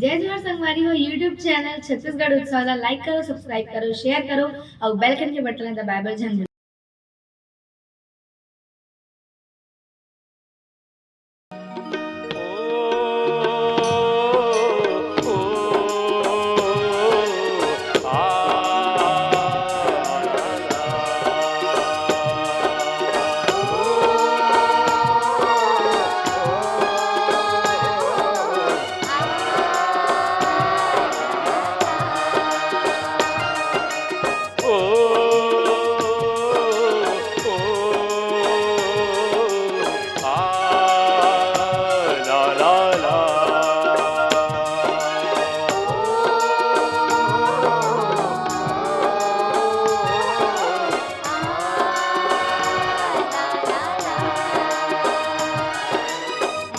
जय जोहार संगवारी हो यूट्यूब चैनल छत्तीसगढ़ उत्सव ला लाइक करो सब्सक्राइब करो शेयर करो और बेल आइकन के बटन ला दबाए बर झन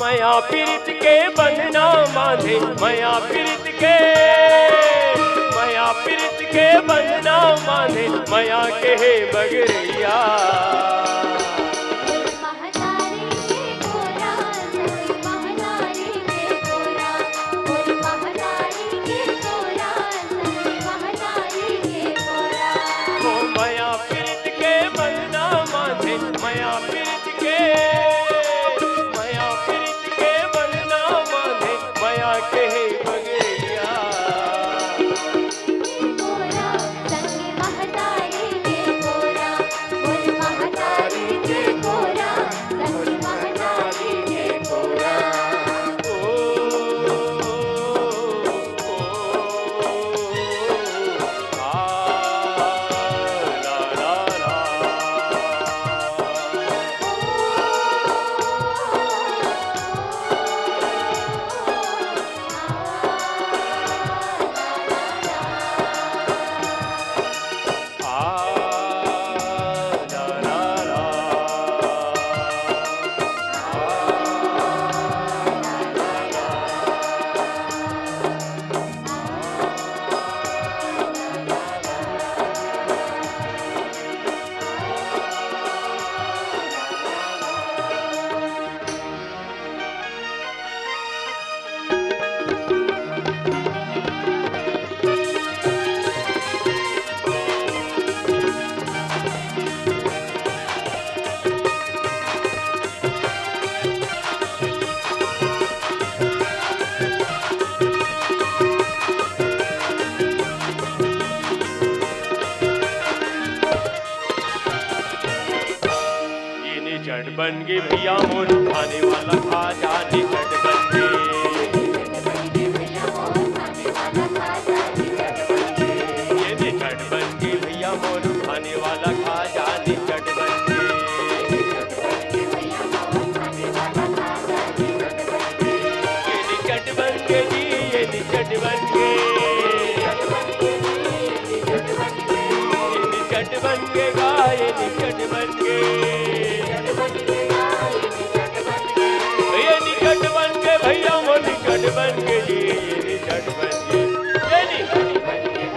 मया पीरित के बंधना बांधे मया पीरित के बंधना बांधे मया के हे बगरिया मया पीरित के बंधना बांधे मया पीरित के बंधना बांधे मया के हे बगरिया निचट बन गे भैया मोर खाने वाला खा जा निचट बन गे ये निचट बन गे भैया मोर खाने वाला खा जा निचट बन गे ये निचट बन गे जी ये निचट बन गे ये निचट बन गे गा ये निचट बन गे भैया वो निकट बन के जी ये निकट बन के ये निकट बन के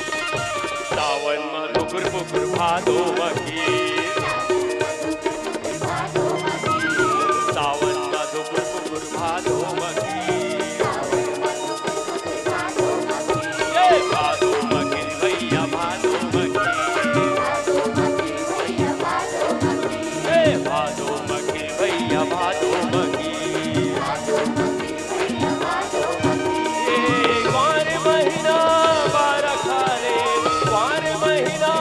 सावन में बुकुर बुकुर भादो मखी सावन में बुकुर बुकुर भादो मखी ये भादो मखी भैया भादो मखी ये भादो मखी भैया भादो मखी कुंवर महीना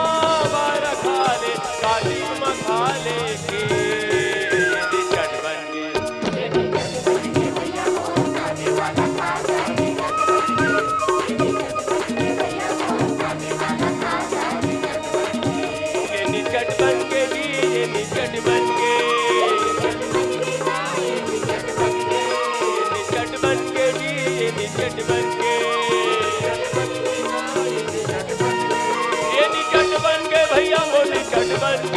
बारह खाले काली बन